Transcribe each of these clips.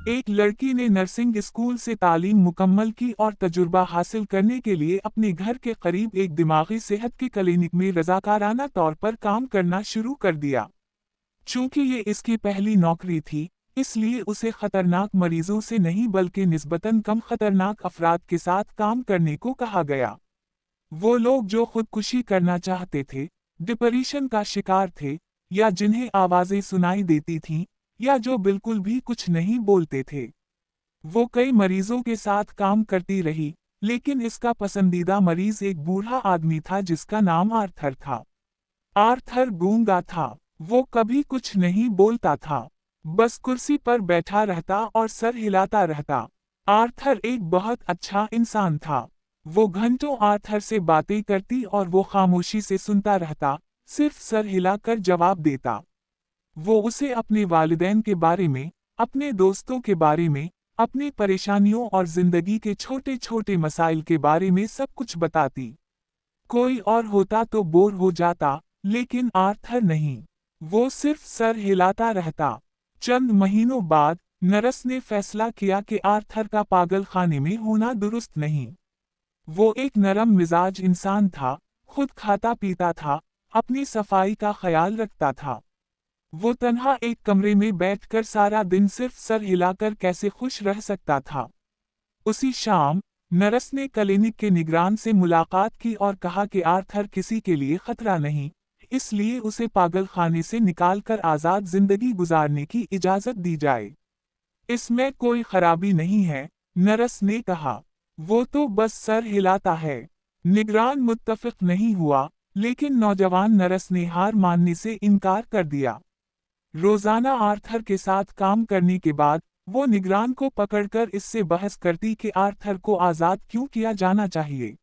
एक लड़की ने नर्सिंग स्कूल से तालीम मुकम्मल की और तजुर्बा हासिल करने के लिए अपने घर के करीब एक दिमागी सेहत की क्लिनिक में रजाकाराना तौर पर काम करना शुरू कर दिया। चूंकि ये इसकी पहली नौकरी थी, इसलिए उसे खतरनाक मरीजों से नहीं बल्कि निस्बतन कम खतरनाक अफराद के साथ काम करने को कहा गया। वो लोग जो खुदकुशी करना चाहते थे, डिप्रेशन का शिकार थे, या जिन्हें आवाजें सुनाई देती थीं, या जो बिल्कुल भी कुछ नहीं बोलते थे। वो कई मरीजों के साथ काम करती रही, लेकिन इसका पसंदीदा मरीज एक बूढ़ा आदमी था जिसका नाम आर्थर था। आर्थर गूंगा था। वो कभी कुछ नहीं बोलता था, बस कुर्सी पर बैठा रहता और सर हिलाता रहता। आर्थर एक बहुत अच्छा इंसान था। वो घंटों आर्थर से बातें करती और वो खामोशी से सुनता रहता, सिर्फ सर हिलाकर जवाब देता। वो उसे अपने वालिदैन के बारे में, अपने दोस्तों के बारे में, अपनी परेशानियों और जिंदगी के छोटे छोटे मसाइल के बारे में सब कुछ बताती। कोई और होता तो बोर हो जाता, लेकिन आर्थर नहीं। वो सिर्फ सर हिलाता रहता। चंद महीनों बाद नर्स ने फैसला किया कि आर्थर का पागल खाने में होना दुरुस्त नहीं। वो एक नरम मिजाज इंसान था, खुद खाता पीता था, अपनी सफाई का ख्याल रखता था। वो तन्हा एक कमरे में बैठकर सारा दिन सिर्फ सर हिलाकर कैसे खुश रह सकता था। उसी शाम नर्स ने क्लिनिक के निगरान से मुलाकात की और कहा कि आर्थर किसी के लिए खतरा नहीं, इसलिए उसे पागल खाने से निकालकर आज़ाद जिंदगी गुजारने की इजाज़त दी जाए। इसमें कोई खराबी नहीं है, नर्स ने कहा। वो तो बस सर हिलाता है। निगरान मुत्तफिक नहीं हुआ, लेकिन नौजवान नर्स ने हार मानने से इनकार कर दिया। रोजाना आर्थर के साथ काम करने के बाद वो निगरान को पकड़कर इससे बहस करती कि आर्थर को आज़ाद क्यों किया जाना चाहिए।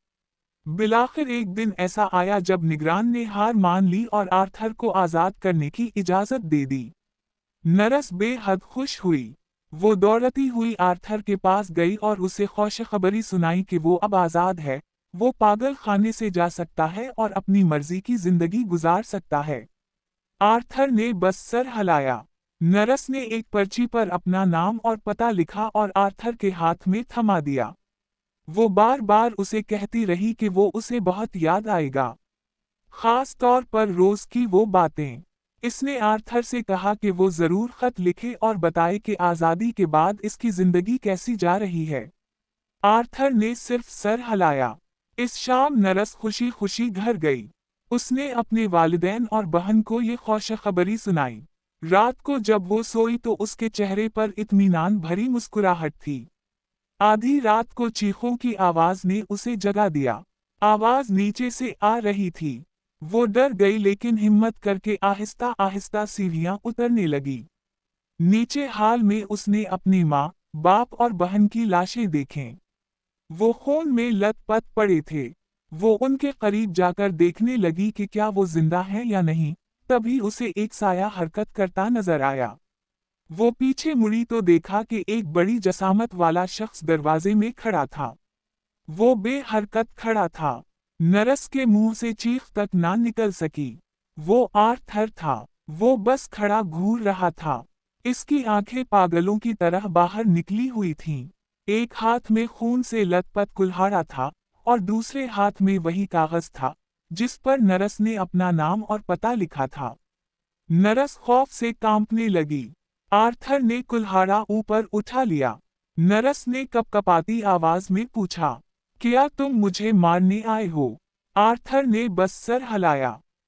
बिलाखिर एक दिन ऐसा आया जब निगरान ने हार मान ली और आर्थर को आज़ाद करने की इजाज़त दे दी। नर्स बेहद खुश हुई। वो दौड़ती हुई आर्थर के पास गई और उसे खुशखबरी सुनाई कि वो अब आज़ाद है, वो पागल खाने से जा सकता है और अपनी मर्जी की जिंदगी गुजार सकता है। आर्थर ने बस सर हिलाया। नर्स ने एक पर्ची पर अपना नाम और पता लिखा और आर्थर के हाथ में थमा दिया। वो बार बार उसे कहती रही कि वो उसे बहुत याद आएगा, खास तौर पर रोज की वो बातें। इसने आर्थर से कहा कि वो जरूर खत लिखे और बताए कि आज़ादी के बाद इसकी जिंदगी कैसी जा रही है। आर्थर ने सिर्फ सर हिलाया। इस शाम नर्स खुशी खुशी घर गई। उसने अपने वालिदैन और बहन को ये खुशखबरी सुनाई। रात को जब वो सोई तो उसके चेहरे पर इत्मीनान भरी मुस्कुराहट थी। आधी रात को चीखों की आवाज ने उसे जगा दिया। आवाज नीचे से आ रही थी। वो डर गई लेकिन हिम्मत करके आहिस्ता आहिस्ता सीढ़ियां उतरने लगी। नीचे हाल में उसने अपनी माँ, बाप और बहन की लाशें देखें। वो खून में लथपथ पड़े थे। वो उनके करीब जाकर देखने लगी कि क्या वो जिंदा हैं या नहीं, तभी उसे एक साया हरकत करता नजर आया। वो पीछे मुड़ी तो देखा कि एक बड़ी जसामत वाला शख्स दरवाजे में खड़ा था। वो बेहरकत खड़ा था। नर्स के मुंह से चीख तक ना निकल सकी। वो आर्थर था। वो बस खड़ा घूर रहा था। इसकी आंखें पागलों की तरह बाहर निकली हुई थीं। एक हाथ में खून से लथपथ कुल्हाड़ा था और दूसरे हाथ में वही कागज था जिस पर नर्स ने अपना नाम और पता लिखा था। नर्स खौफ से कांपने लगी। आर्थर ने कुल्हाड़ा ऊपर उठा लिया। नर्स ने कपकपाती आवाज में पूछा, क्या तुम मुझे मारने आए हो? आर्थर ने बस सर हिलाया।